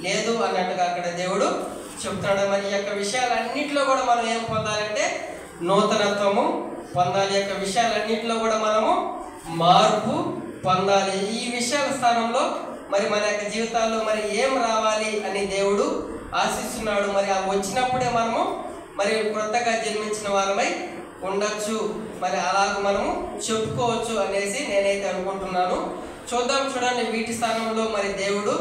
లేదు అన్నట్టుగా అక్కడ దేవుడు చెప్తున్నాడు. మరి ఈ యొక్క విషయాలన్నింటిలో కూడా మనం ఏం పొందాలంటే నూతనత్వము పొందాలి. ఈ యొక్క విషయాలన్నింటిలో కూడా మనము మార్పు పొందాలి. ఈ విషయాల స్థానంలో మరి మన యొక్క జీవితాల్లో మరి ఏం రావాలి అని దేవుడు ఆశిస్తున్నాడు. మరి ఆ వచ్చినప్పుడే మనము మరి కొత్తగా జన్మించిన వారమై ఉండొచ్చు, మరి అలాగ మనము చెప్పుకోవచ్చు అనేసి నేనైతే అనుకుంటున్నాను. చూడండి వీటి స్థానంలో మరి దేవుడు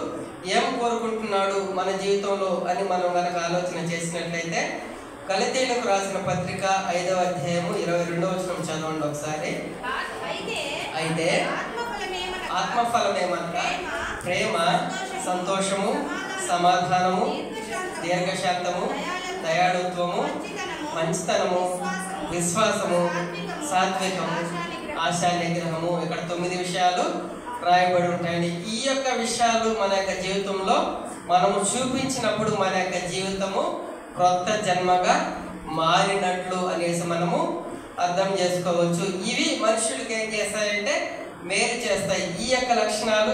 ఏం కోరుకుంటున్నాడు మన జీవితంలో అని మనం కనుక ఆలోచన చేసినట్లయితే గలతీయులకు రాసిన పత్రిక 5వ అధ్యాయము 22వ వచనం చదవండి ఒకసారి. అయితే ఆత్మఫలమేమనగా ప్రేమ, సంతోషము, సమాధానము, దీర్ఘశాంతము, దయాళుత్వము, మంచితనము, విశ్వాసము, సాత్వికము, ఆశా నిగ్రహము. ఇక్కడ 9 విషయాలు రాయబడి ఉంటాయండి. ఈ యొక్క విషయాలు మన యొక్క జీవితంలో మనము చూపించినప్పుడు మన యొక్క జీవితము క్రొత్త జన్మగా మారినట్లు అనేసి మనము అర్థం చేసుకోవచ్చు. ఇవి మనుషులకి ఏం చేస్తాయంటే మేలు చేస్తాయి. ఈ యొక్క లక్షణాలు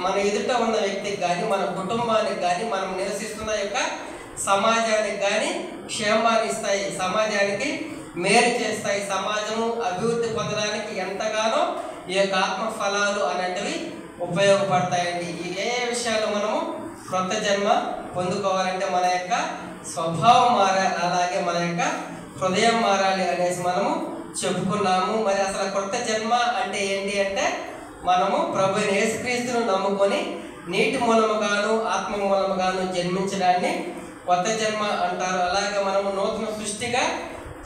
మన ఎదుట ఉన్న వ్యక్తికి కానీ, మన కుటుంబానికి కానీ, మనం నివసిస్తున్న యొక్క సమాజానికి కానీ క్షేమాన్ని ఇస్తాయి, సమాజానికి మేలు చేస్తాయి. సమాజము అభివృద్ధి పొందడానికి ఎంతగానో ఈ యొక్క ఆత్మ ఫలాలు అనేటివి ఉపయోగపడతాయండి. ఏ విషయాలు మనము క్రొత్త జన్మ పొందుకోవాలంటే మన యొక్క స్వభావం మారాలి, అలాగే మన యొక్క హృదయం మారాలి అనేసి మనము చెప్పుకున్నాము. మరి అసలు కొత్త జన్మ అంటే ఏంటి అంటే మనము ప్రభు యేసుక్రీస్తును నమ్ముకొని నీటి మూలముగాను ఆత్మ మూలముగాను జన్మించడాన్ని కొత్త జన్మ అంటారు. అలాగే మనము నూతన సృష్టిగా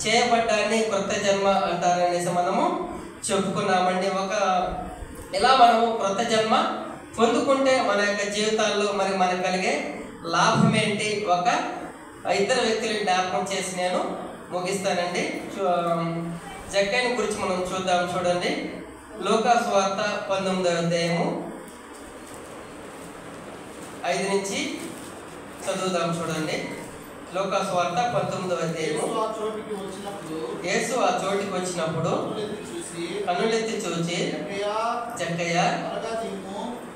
చేయబడ్డాన్ని కొత్త జన్మ అంటారు అనేసి మనము చెప్పుకున్నామండి. ఇలా మనము కొత్త జన్మ పొందుకుంటే మన యొక్క జీవితాల్లో మరి మనకు కలిగే లాభం ఏంటి? ఇద్దరు వ్యక్తులను జ్ఞాపకం చేసి నేను ముగిస్తానండి. జక్కయ్యని గురించి మనం చూడండి. లూకా సువార్త 19వ అధ్యాయము 5 నుంచి చదువుదాం. చూడండి, లూకా సువార్త 19వ అధ్యాయము. యేసు ఆ చోటికి వచ్చినప్పుడు కన్నులెత్తి చూచి, జక్కయ్య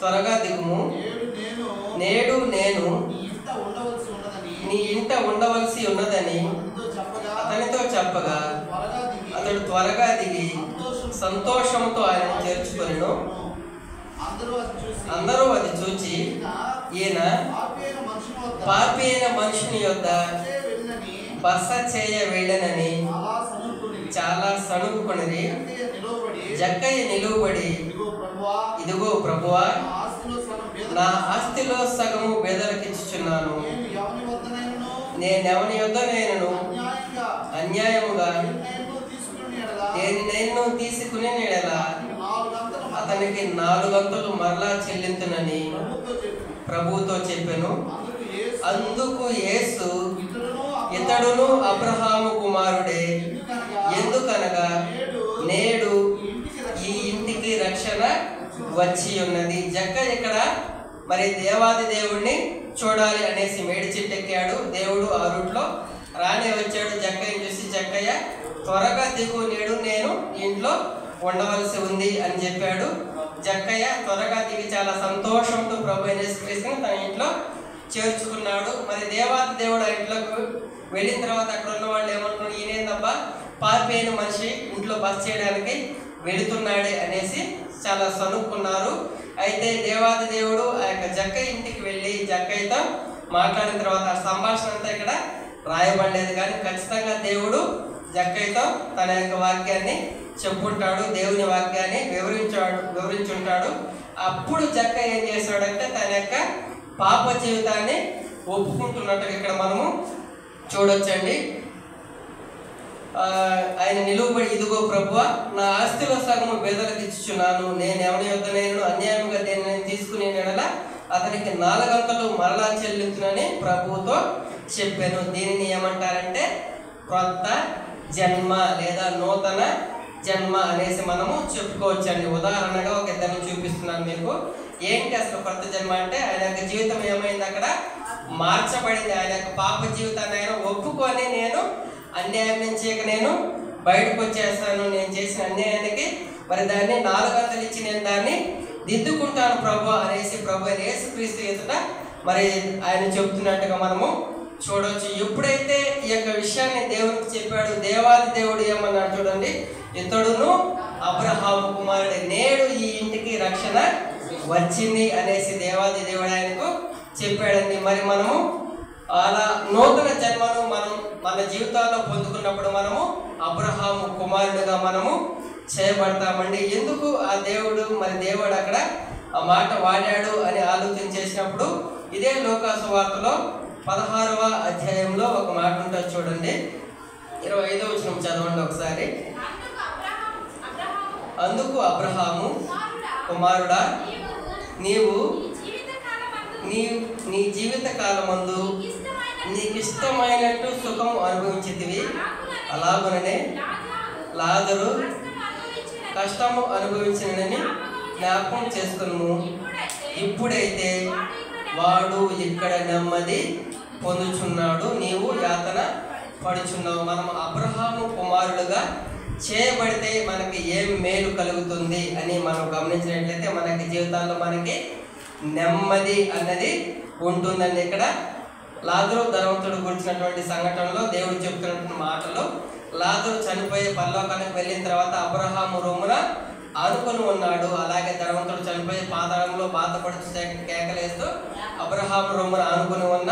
త్వరగా దిగుము, నేడు నేను నీ ఇంట ఉండవలసి ఉన్నదని అతనితో చెప్పగా అతడు త్వరగా దిగి సంతోషంతో ఆయన చేర్చుకొనెను. అందరూ అది చూచి ఈయన పాపి అయిన మనుషుని యొద్ద బస చేయ వెళ్ళనని చాలా సణుగుకొనిరి. జక్కయ్య నిలువబడి, ఇదిగో ప్రభువా, నా ఆస్తిలో సగము పేదలకిచ్చుచున్నాను. నేనెవని యొద్ద నేను అన్యాయముగా దేనినైనా తీసుకుని ఎడల అతనికి 4 వంతులు మరలా చెల్లింతునని ప్రభువుతో చెప్పెను. అందుకు యేసు, ఇతడును అబ్రహాము కుమారుడే, ఎందుకనగా నేడు ఈ ఇంటికి రక్షణ వచ్చి ఉన్నది. జక్కయ్య ఇక్కడ మరి దేవాది దేవుణ్ణి చూడాలి అనేసి మేడి చెట్టెక్కాడు. దేవుడు ఆ రూట్లో రానే వచ్చాడు. జక్కయ్యని చూసి, జక్కయ్య త్వరగా దిగు, నేడు నేను ఇంట్లో ఉండవలసి ఉంది అని చెప్పాడు. జక్కయ్య త్వరగా దిగి చాలా సంతోషంతో ప్రభు యేసుక్రీస్తుని తన ఇంట్లో చేర్చుకున్నాడు. మరి దేవాది దేవుడు ఆ ఇంట్లోకి వెళ్ళిన తర్వాత అక్కడ ఉన్న వాళ్ళు ఏమంటున్నారు, ఈయనేందబ్బా పాపి అయిన మనిషి ఇంట్లో బస చేయడానికి వెళుతున్నాడే అనేసి చాలా సనుక్కున్నారు. అయితే దేవాది దేవుడు ఆ యొక్క జక్కయ్య ఇంటికి వెళ్ళి జక్కయ్యతో మాట్లాడిన తర్వాత ఆ సంభాషణ అంతా ఇక్కడ రాయబడలేదు, కానీ ఖచ్చితంగా దేవుడు జక్కయ్యతో తన యొక్క వాక్యాన్ని చెప్పుంటాడు, దేవుని వాక్యాన్ని వివరించుంటాడు. అప్పుడు జక్కయ్య ఏం చేశాడంటే తన యొక్క పాప జీవితాన్ని ఒప్పుకుంటున్నట్టుగా ఇక్కడ మనము చూడొచ్చండి. ఆయన నిలువబడి, ఇదిగో ప్రభువా, నా ఆస్తిలో సగము పేదలకు ఇచ్చుచున్నాను. నేను ఎవరి యొద్ద నేను అన్యాయంగా దేన్ని తీసుకుని నెడల అతనికి 4 వంతులు మరలా చెల్లించునని ప్రభువుతో చెప్పాను. దీనిని ఏమంటారంటే క్రొత్త జన్మ లేదా నూతన జన్మ అనేసి మనము చెప్పుకోవచ్చండి. ఉదాహరణగా ఒక ఇద్దరిని చూపిస్తున్నాను మీకు. ఏంటి అసలు కొత్త జన్మ అంటే, ఆయన యొక్క జీవితం ఏమైంది, అక్కడ మార్చబడింది. ఆయన యొక్క పాప జీవితాన్ని ఆయన ఒప్పుకొని నేను అన్యాయం నుంచి ఇక నేను బయటకు వచ్చేస్తాను, నేను చేసిన అన్యాయానికి మరి దాన్ని 4 వంతులు ఇచ్చి నేను దాన్ని దిద్దుకుంటాను ప్రభు అనేసి ప్రభు యేసుక్రీస్తు ఎదుట మరి ఆయన చెప్తున్నట్టుగా మనము చూడవచ్చు. ఎప్పుడైతే ఈ యొక్క విషయాన్ని దేవునికి చెప్పాడు, దేవాది దేవుడు ఏమన్నాడు చూడండి, ఇతడును అబ్రహాము కుమారుడే, నేడు ఈ ఇంటికి రక్షణ వచ్చింది అనేసి దేవాది దేవుడు ఆయనకు చెప్పాడండి. మరి మనము అలా నూతన జన్మను మనం మన జీవితాల్లో పొందుకున్నప్పుడు మనము అబ్రహాము కుమారుడుగా మనము చేయబడతామండి. ఎందుకు ఆ దేవుడు అక్కడ ఆ మాట వాడాడు అని ఆలోచన చేసినప్పుడు ఇదే లూకా సువార్తలో 16వ అధ్యాయంలో ఒక మాట ఉంటుంది చూడండి, 25వ వచనం చదవండి ఒకసారి. అందుకు అబ్రహాము కుమారుడా, నీవు నీ జీవిత కాలమందు నీకు ఇష్టమైనట్టు సుఖము అనుభవించితివి, అలాగుననే లాజరు కష్టము అనుభవించినని జ్ఞాపకం చేసుకును. ఇప్పుడైతే వాడు ఇక్కడ నెమ్మది పొందుచున్నాడు, నీవు యాతన పడుచున్నావు. మనం అబ్రహాము కుమారుడుగా చేయబడితే మనకి ఏం మేలు కలుగుతుంది అని మనం గమనించినట్లయితే మనకి జీవితాల్లో మనకి నెమ్మది అన్నది ఉంటుందండి. ఇక్కడ లాజరు ధనవంతుడు గురించినటువంటి సంఘటనలో దేవుడు చెప్తున్నటువంటి మాటలు, లాజరు చనిపోయి పరలోకానికి వెళ్ళిన తర్వాత అబ్రహాము రొమ్మున ఆనుకొని ఉన్నాడు. అలాగే ధనవంతుడు చనిపోయి పాతాళంలో బాధపడుతూ కేకలేస్తూ అబ్రహాము రొమ్మున ఆనుకొని ఉన్న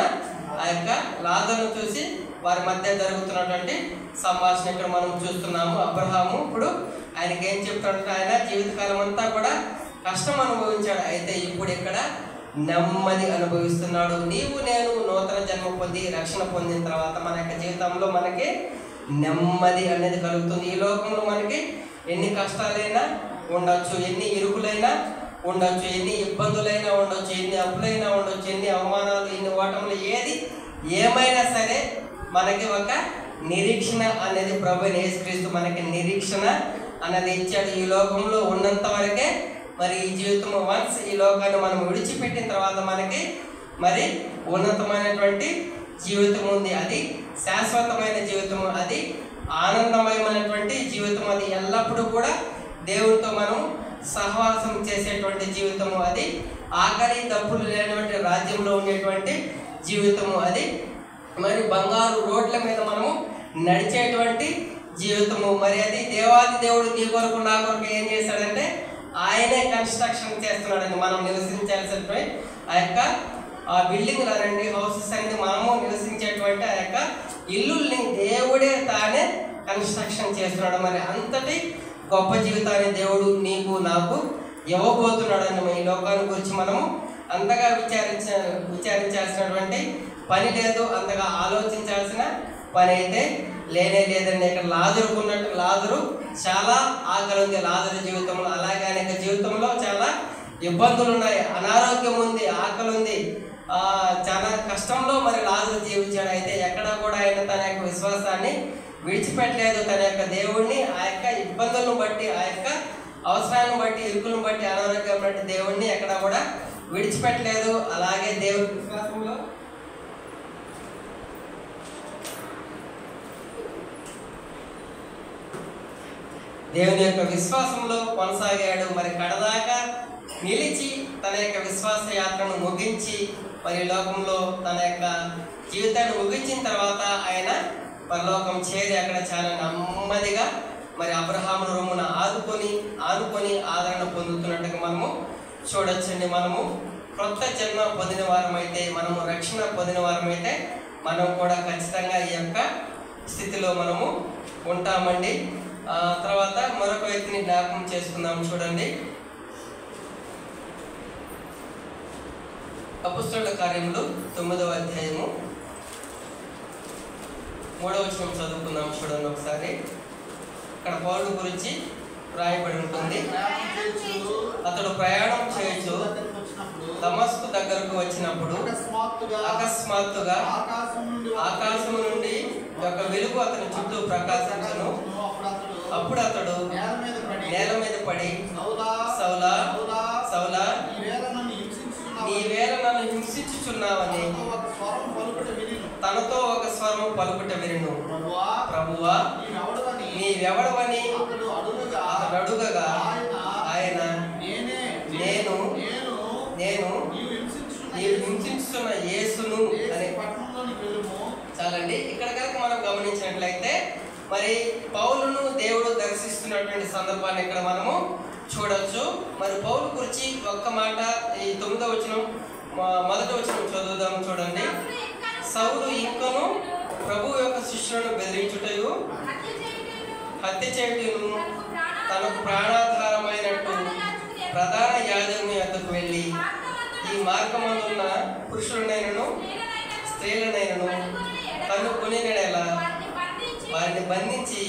ఆ యొక్క లాజరును చూసి వారి మధ్య జరుగుతున్నటువంటి సంభాషణ ఇక్కడ మనం చూస్తున్నాము. అబ్రహాము ఇప్పుడు ఆయనకి ఏం చెప్తాడంటే, ఆయన జీవితకాలం అంతా కూడా కష్టం అనుభవించాడు, అయితే ఇప్పుడు ఇక్కడ నెమ్మది అనుభవిస్తున్నాడు. నీవు నేను నూతన జన్మ పొంది రక్షణ పొందిన తర్వాత మన యొక్క జీవితంలో మనకి నెమ్మది అనేది కలుగుతుంది. ఈ లోకంలో మనకి ఎన్ని కష్టాలైనా ఉండొచ్చు, ఎన్ని ఇరుకులైనా ఉండొచ్చు, ఎన్ని ఇబ్బందులైనా ఉండొచ్చు, ఎన్ని అప్పులైనా ఉండొచ్చు, ఎన్ని అవమానాలు, ఎన్ని ఓటములు, ఏమైనా సరే మనకి ఒక నిరీక్షణ అనేది ప్రభు యేసుక్రీస్తు మనకి నిరీక్షణ అన్నది ఇచ్చాడు. ఈ లోకంలో ఉన్నంత వరకే మరి ఈ జీవితం వన్స్ ఈ లోకాన్ని మనం విడిచిపెట్టిన తర్వాత మనకి మరి ఉన్నతమైనటువంటి జీవితం ఉంది, అది శాశ్వతమైన జీవితం, అది ఆనందమయమైనటువంటి జీవితం, అది ఎల్లప్పుడూ కూడా దేవునితో మనం సహవాసం చేసేటువంటి జీవితము, అది ఆఖరి తప్పులు లేనటువంటి రాజ్యంలో ఉండేటువంటి జీవితము, అది మరి బంగారు రోడ్ల మీద మనము నడిచేటువంటి జీవితము. మరి అది దేవాది దేవుడు నీ కొరకు నా కొరకు ఏం చేశాడంటే ఆయనే కన్స్ట్రక్షన్ చేస్తున్నాడండి. మనం నివసించాల్సినటువంటి ఆ యొక్క ఆ బిల్డింగ్లు అనండి, హౌసెస్ అనేది మనము నివసించేటువంటి ఆ యొక్క ఇల్లుల్ని దేవుడే తానే కన్స్ట్రక్షన్ చేస్తున్నాడు. మరి అంతటి గొప్ప జీవితాన్ని దేవుడు నీకు నాకు ఇవ్వబోతున్నాడని ఈ లోకాన్ని గురించి మనము అంతగా విచారించాల్సినటువంటి పని లేదు, అంతగా ఆలోచించాల్సిన పని అయితే లేనే లేదండి. ఇక్కడ లాజరుకున్నట్టు లాజరు చాలా ఆకలి ఉంది లాజరు జీవితంలో, అలాగే ఆయన జీవితంలో చాలా ఇబ్బందులు ఉన్నాయి, అనారోగ్యం ఉంది, ఆకలి ఉంది, చాలా కష్టంలో మరి లాజరు జీవించాడు. అయితే ఎక్కడా కూడా ఆయన తన యొక్క విశ్వాసాన్ని విడిచిపెట్టలేదు, తన యొక్క దేవుణ్ణి ఆ యొక్క ఇబ్బందులను బట్టి, ఆ యొక్క అవసరాలను బట్టి, ఇరుకులను బట్టి, అనారోగ్యం బట్టి దేవుణ్ణి ఎక్కడా కూడా విడిచిపెట్టలేదు. అలాగే దేవుని విశ్వాసంలో దేవుని యొక్క విశ్వాసంలో కొనసాగాడు. మరి కడదాకా నిలిచి తన యొక్క విశ్వాస యాత్రను ముగించి మరి లోకంలో తన యొక్క జీవితాన్ని ముగించిన తర్వాత ఆయన పరలోకం చేరి అక్కడ చాలా నెమ్మదిగా మరి అబ్రహాము రొమ్మున ఆనుకొని ఆదరణ పొందుతున్నట్టుగా మనము చూడొచ్చండి. మనము క్రొత్త జన్మ పొందిన వారమైతే, మనము రక్షణ పొందిన వారమైతే మనం కూడా ఖచ్చితంగా ఈ యొక్క స్థితిలో మనము ఉంటామండి. తర్వాత మరొక వ్యక్తిని జ్ఞాపకం చేసుకుందాం. చూడండి, అపొస్తలుల కార్యములు 9వ అధ్యాయము 3వ వచనం చదువుకుందాం. చూడండి ఒకసారి, ఇక్కడ పౌలు గురించి రాయబడి ఉంటుంది. అతడు ప్రయాణం చేయొచ్చు దమస్కు దగ్గరకు వచ్చినప్పుడు అకస్మాత్తుగా ఆకాశం నుండి ఒక వెలుగు అతని చుట్టూ ప్రకాశించును. అప్పుడు అతడు నేల మీద పడి, సౌలా సౌలా, నీవేళ నన్ను హింసించుచున్నావని తనతో ఒక స్వరం పలుకుట వినును. ప్రభువా, నీవెవడవని అతడు అడుగగా ఆయన, నేను నీవు హింసిస్తున్న యేసును అనే పట్టణంలోనికి వెళ్ళుము. చాలండి. ఇక్కడ కనుక మనం గమనించినట్లయితే మరి పౌలును దేవుడు దర్శిస్తున్నటువంటి సందర్భాన్ని ఇక్కడ మనము చూడొచ్చు. మరి పౌలు గురించి ఒక్క మాట ఈ 9వ వచనం మొదటి వచనం చదువుదాం చూడండి. సౌలు ఇంకను ప్రభు యొక్క శిష్యులను బెదిరించుటయు హత్య చేయుటను తనకు ప్రాణాధారమైనట్టు ప్రధాన యాజకుని వద్దకు వెళ్ళి ఈ మార్గమందున్న పురుషులనైనను స్త్రీలనైనను కనుగొని నెడలా వారిని బంధించి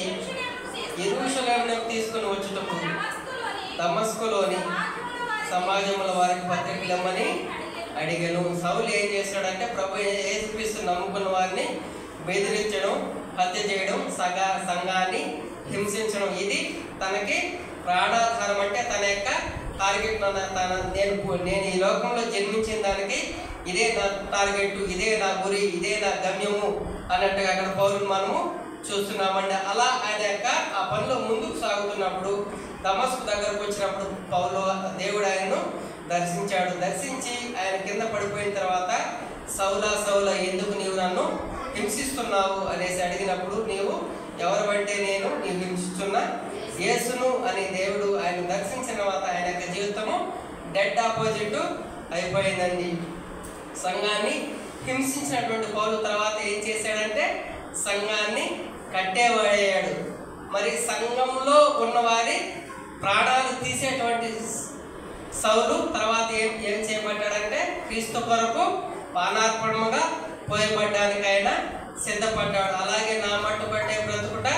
యెరూషలేమునకు తీసుకుని వచ్చుటకు దమస్కులోని సమాజంలో వారికి పత్రికలమ్మని అడిగాను. సౌలు ఏం చేశాడంటే ప్రభు యేసుక్రీస్తు నమ్ముకున్న వారిని బెదిరించడం, హత్య చేయడం, సంఘాన్ని హింసించడం, ఇది తనకి ప్రాణాధారం. అంటే తన యొక్క టార్గెట్. నేను ఈ లోకంలో జన్మించిన దానికి ఇదే నా టార్గెట్, ఇదే నా గురి, ఇదే నా గమ్యము అన్నట్టుగా అక్కడ పౌరులు మనము చూస్తున్నామండి. అలా ఆయన యొక్క ఆ పనిలో ముందుకు సాగుతున్నప్పుడు దమస్కు దగ్గరకు వచ్చినప్పుడు పౌలు దేవుడు ఆయనను దర్శించాడు. దర్శించి ఆయన కింద పడిపోయిన తర్వాత సౌలా సౌలా ఎందుకు నీవు నన్ను హింసిస్తున్నావు అనేసి అడిగినప్పుడు నీవు ఎవరంటే నీవు హింసిస్తున్న యేసును అని దేవుడు ఆయన దర్శించిన తర్వాత ఆయన యొక్క జీవితము డెడ్ ఆపోజిట్ అయిపోయిందండి. సంఘాన్ని హింసించినటువంటి పౌలు తర్వాత ఏం చేశాడంటే సంఘాన్ని కట్టేవాడయ్యాడు. మరి సంఘంలో ఉన్నవారి ప్రాణాలు తీసేటువంటి సౌలు తర్వాత ఏం చేయబడ్డాడంటే క్రీస్తు కొరకు పానార్పణముగా పోయబడ్డానికి ఆయన సిద్ధపడ్డాడు. అలాగే నా మట్టు పట్టే బ్రతుకుట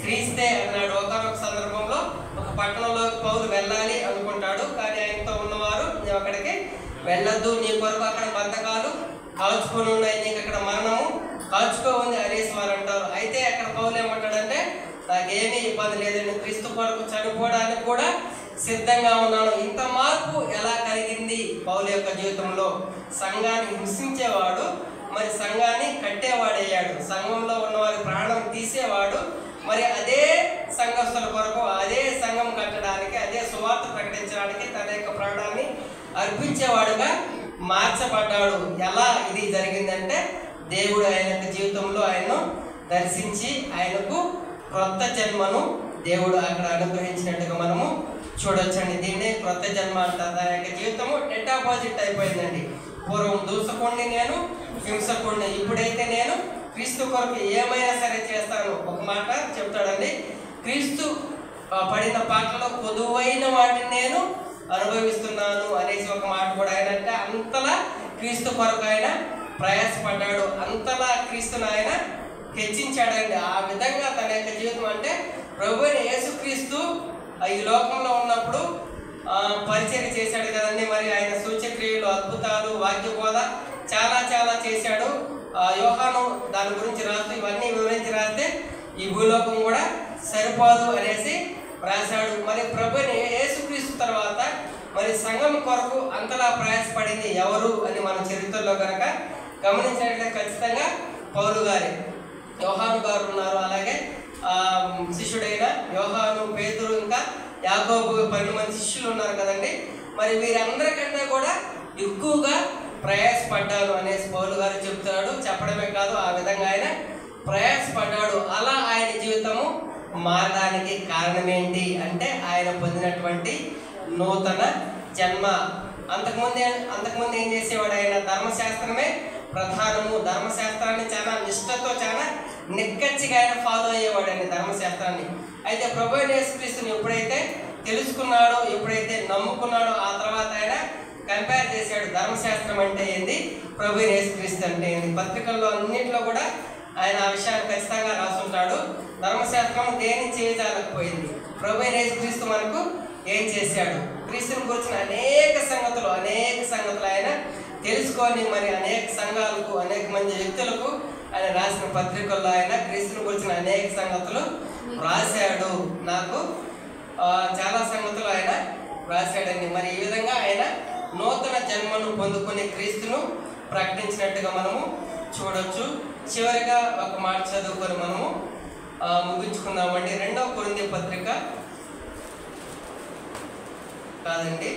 క్రీస్తే అన్నాడు. ఒకనొక సందర్భంలో ఒక పట్టణంలోకి పౌలు వెళ్ళాలి అనుకుంటాడు, కానీ ఆయనతో ఉన్నవారు నువ్వు అక్కడికి వెళ్ళొద్దు, నీ కొరకు అక్కడ బంధకాలు కాల్చుకొని ఉన్నాయి, నీకు అక్కడ మరణము కాల్చుకో ఉంది అనేసి వారు అంటారు. అయితే అక్కడ పౌలు ఏమంటాడంటే నాకేమీ ఇబ్బంది లేదండి, క్రీస్తు కొరకు చనిపోవడానికి కూడా సిద్ధంగా ఉన్నాను. ఇంత మార్పు ఎలా కలిగింది పౌలు యొక్క జీవితంలో? సంఘాన్ని హింసించేవాడు మరి సంఘాన్ని కట్టేవాడయ్యాడు. సంఘంలో ఉన్నవారి ప్రాణం తీసేవాడు మరి అదే సంఘస్థుల కొరకు, అదే సంఘం కట్టడానికి, అదే సువార్త ప్రకటించడానికి తన యొక్క ప్రాణాన్ని అర్పించేవాడుగా మార్చబడ్డాడు. ఎలా ఇది జరిగిందంటే దేవుడు ఆయన యొక్క జీవితంలో ఆయన్ను దర్శించి ఆయనకు క్రొత్త జన్మను దేవుడు అక్కడ అనుగ్రహించినట్టుగా మనము చూడొచ్చండి. దీన్నే క్రొత్త జన్మ అంటారు. ఆయన యొక్క జీవితము డెడ్ ఆపోజిట్ అయిపోయిందండి. పూర్వం దూషకుడిని నేను, హింసకుడిని, ఇప్పుడైతే నేను క్రీస్తు కొరకు ఏమైనా సరే చేస్తాను. ఒక మాట చెప్తాడండి, క్రీస్తు పడిన పాటలో పొదువైన వాటిని నేను అనుభవిస్తున్నాను అనేసి ఒక మాట కూడా ఆయన అంటే అంతలా క్రీస్తు కొరకు ఆయన ప్రయాసపడ్డాడు, అంతలా క్రీస్తుని ఆయన హెచ్చించాడండి. ఆ విధంగా తన యొక్క జీవితం అంటే ప్రభువైన యేసుక్రీస్తు ఈ లోకంలో ఉన్నప్పుడు పరిచర్య చేశాడు కదండి. మరి ఆయన సూచక్రియలు, అద్భుతాలు, వాక్య బోధ చాలా చాలా చేశాడు. యోహాను దాని గురించి రాస్తూ ఇవన్నీ వివరించి రాస్తే ఈ భూలోకం కూడా సరిపోదు అనేసి రాశాడు. మరి ప్రభువైన యేసుక్రీస్తు తర్వాత మరి సంఘం కొరకు అంతలా ప్రయాసపడింది ఎవరు అని మన చరిత్రలో కనుక గమనించినట్లయితే ఖచ్చితంగా పౌలు గారి, యోహాను గారు ఉన్నారు, అలాగే శిష్యుడైన యోహాను, పేతురు, ఇంకా యాకోబు 12 మంది శిష్యులు ఉన్నారు కదండి. మరి వీరందరికంటే కూడా ఎక్కువగా ప్రయాసపడ్డాడు అనేసి పౌలు గారు చెప్తున్నాడు. చెప్పడమే కాదు, ఆ విధంగా ఆయన ప్రయాసపడ్డాడు. అలా ఆయన జీవితము మారడానికి కారణం ఏంటి అంటే ఆయన పొందినటువంటి నూతన జన్మ. అంతకుముందు ఏం చేసేవాడు? ఆయన ధర్మశాస్త్రమే ప్రధానము. ధర్మశాస్త్రాన్ని చాలా నిష్ఠతో, చాలా నిక్కచ్చిగా ఆయన ఫాలో అయ్యేవాడండి ధర్మశాస్త్రాన్ని. అయితే ప్రభువైన యేసుక్రీస్తుని ఎప్పుడైతే తెలుసుకున్నాడో, ఎప్పుడైతే నమ్ముకున్నాడో, ఆ తర్వాత ఆయన కంపేర్ చేశాడు. ధర్మశాస్త్రం అంటే ఏంది, ప్రభువైన యేసుక్రీస్తు అంటే ఏంది. పత్రికల్లో అన్నింటిలో కూడా ఆయన ఆ విషయాన్ని ఖచ్చితంగా రాసుంటాడు. ధర్మశాస్త్రం దేని చేయజాలకపోయింది, ప్రభువైన యేసుక్రీస్తు మనకు ఏం చేశాడు, క్రీస్తుని గురించిన అనేక సంగతులు ఆయన తెలుసుకొని మరి అనేక సంఘాలకు, అనేక మంది వ్యక్తులకు ఆయన రాసిన పత్రికల్లో ఆయన క్రీస్తుని గురించిన అనేక సంగతులు రాశాడు. నాకు చాలా సంగతులు ఆయన రాశాడండి. మరి ఈ విధంగా ఆయన నూతన జన్మను పొందుకునే క్రీస్తును ప్రకటించినట్టుగా మనము చూడొచ్చు. చివరిగా ఒక మాట చదువుకొని మనము ముగించుకుందామండి. 2వ కొరింథీ పత్రిక కాదండి,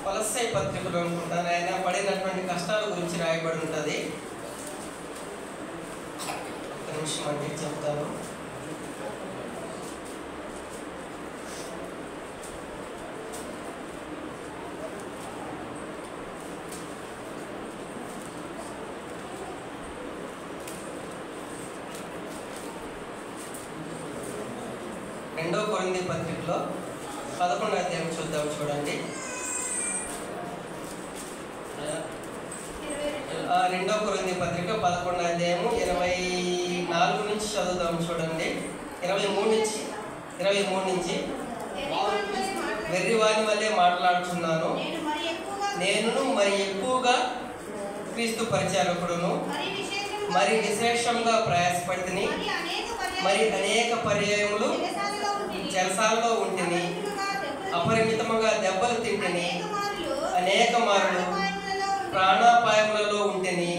కొలస్సై పత్రికలో అనుకుంటాను ఆయన పడినటువంటి కష్టాల గురించి రాయబడి ఉంటుంది. ఒక నిమిషం అంటే చెప్తాను. రెండో కొరింథీ పత్రికలో 11వ అధ్యాయం చూద్దాం. చూడండి, రెండో కొరింథీ పత్రిక 11వ అధ్యాయము 24 నుంచి చదువుదాం. చూడండి, 23 నుంచి వెర్రివాని వల్లే మాట్లాడుచున్నాను, నేను మరి ఎక్కువగా క్రీస్తు పరిచారకుడును, మరి విశేషంగా ప్రయాసపడితిని, మరి అనేక పర్యాయములు చెరసాలలో ఉంటిని, అపరిమితముగా దెబ్బలు తింటిని, అనేక మారులు ప్రాణాపాయములలో ఉంటిని,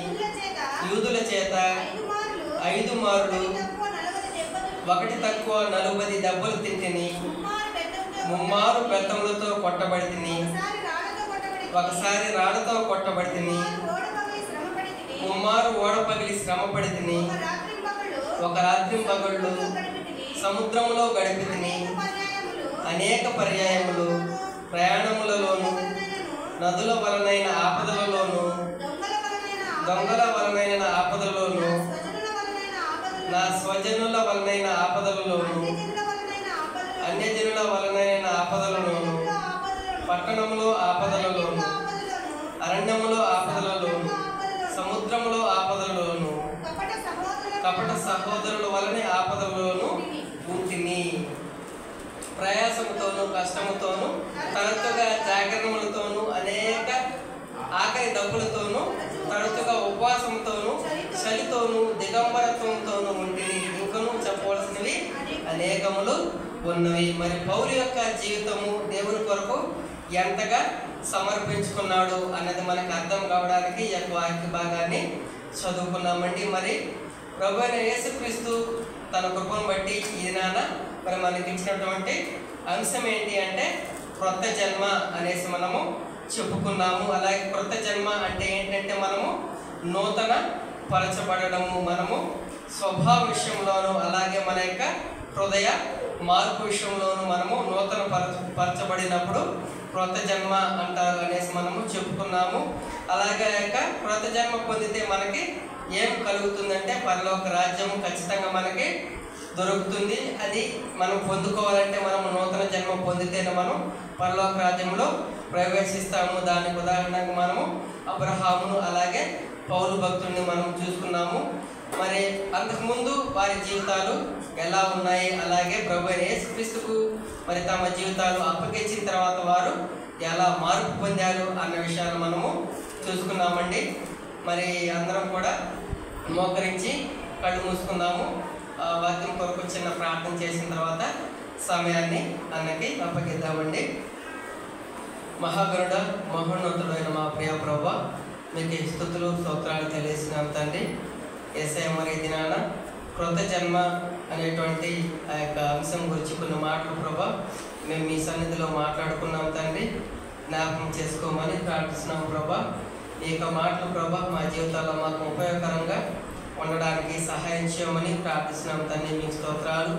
యూదుల చేత 5 మారులు ఒకటి తక్కువ 40 దెబ్బలు తింటిని, ముమ్మారు బెత్తములతో కొట్టబడితిని, ఒకసారి రాళ్లతో కొట్టబడితిని, ముమ్మారు ఓడపగిలి శ్రమపడితిని, ఒక రాత్రింపగళ్ళు సముద్రంలో గడిపితిని, అనేక పర్యాయములు ప్రయాణములలోను, నదుల వలనైన ఆపదలలోను, దొంగల వలనైన ఆపదలలోను, నా స్వజనుల వలనైన ఆపదలలోను, అన్యజనుల వలనైన ఆపదలలోను, పట్టణములో ఆపదలలోను, అరణ్యములో ఆపదలలోను, సముద్రములో ఆపదలలోను, కపట సహోదరుల వలన ఆపదలలోను ఉంటిని. ప్రయాసముతోను కష్టముతోను తరచుగా జాగరణములతోను అనేక ఆకలి దప్పులతోను తరచుగా ఉపవాసంతోను చలితోను దిగంబరత్వంతోను ఉంటిని. ఇంకను చెప్పవలసినవి అనేకములు ఉన్నవి. మరి పౌలు యొక్క జీవితము దేవుని కొరకు ఎంతగా సమర్పించుకున్నాడు అన్నది మనకు అర్థం కావడానికి ఈ యొక్క వాక్య భాగాన్ని చదువుకున్నామండి. మరి ప్రభు అయిన యేసుక్రీస్తు తన కృపను బట్టి ఈ దినాన మరి మనకి ఇచ్చినటువంటి అంశం ఏంటి అంటే క్రొత్త జన్మ అనేసి మనము చెప్పుకున్నాము. అలాగే క్రొత్త జన్మ అంటే ఏంటంటే మనము నూతన పరచబడము, మనము స్వభావ విషయంలోను అలాగే మన యొక్క హృదయ మార్పు విషయంలోను మనము నూతన పరచబడినప్పుడు క్రొత్త జన్మ అంటారు అనేసి మనము చెప్పుకున్నాము. అలాగే యొక్క క్రొత్త జన్మ పొందితే మనకి ఏం కలుగుతుందంటే పరలోక రాజ్యము ఖచ్చితంగా మనకి దొరుకుతుంది. అది మనం పొందుకోవాలంటే మనము నూతన జన్మ పొందితేనే మనం పరలోక రాజ్యంలో ప్రవేశిస్తాము. దానికి ఉదాహరణకు మనము అబ్రహామును అలాగే పౌలు భక్తుడిని మనం చూసుకున్నాము. మరి అంతకుముందు వారి జీవితాలు ఎలా ఉన్నాయి, అలాగే ప్రభు యేసుక్రీస్తుకు మరి తమ జీవితాలు అప్పగించిన తర్వాత వారు ఎలా మార్పు పొందారు అన్న విషయాలు మనము చూసుకున్నామండి. మరి అందరం కూడా మోకరించి కళ్ళు మూసుకుందాము. వాక్యం కొరకు చిన్న ప్రార్థన చేసిన తర్వాత సమయాన్ని అన్నకి అప్పగిద్దామండి. మహాగరుడ మహోన్నతుడైన మా ప్రియ ప్రభువా, మీకు స్తుతులు స్తోత్రాలు తెలియజేసినాం తండ్రి. యేసయ్య మరి దినాన క్రొత్త జన్మ అనేటువంటి ఆ యొక్క అంశం గురించి కొన్ని మాటలు ప్రభా మేము మీ సన్నిధిలో మాట్లాడుకున్నాం తండ్రి. జ్ఞాపకం చేసుకోమని ప్రార్థిస్తున్నాం ప్రభా. ఈ యొక్క మాటలు ప్రభా మా జీవితాల్లో మాకు ఉపయోగకరంగా ఉండడానికి సహాయం చేయమని ప్రార్థిస్తున్నాం తండ్రి. మీకు స్తోత్రాలు.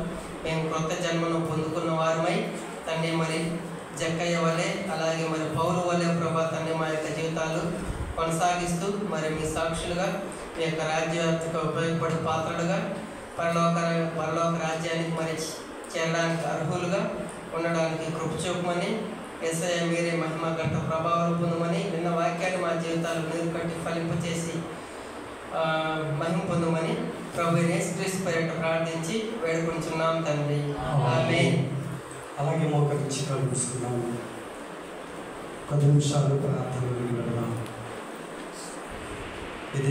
మేము క్రొత్త జన్మను పొందుకున్న వారమై తండ్రి మరి జక్కయ్య వలె అలాగే మరి పౌరు వలె ప్రభా తండ్రి మా యొక్క జీవితాలు కొనసాగిస్తూ మరి మీ సాక్షులుగా మీ యొక్క రాజ్యానికి ఉపయోగపడే పాత్రలుగా పరలోక రాజ్యానికి మరి చేరడానికి అర్హులుగా ఉండడానికి కృప చూపమని యేసయ్య మీరే మహిమ గంట ప్రభావం పొందమని విన్న వాక్యాన్ని మా జీవితాలు నీరు కట్టి ఫలింపచేసి మహిమ పొందమని ప్రభు యేసుక్రీస్తు పేరిట ప్రార్థించి వేడుకుంటున్నాం తండ్రి. ఆమేన్. అలాగే మోకరించి కళ్ళు మూసుకున్నాము. 10 నిమిషాలు ప్రార్థనలు ఇది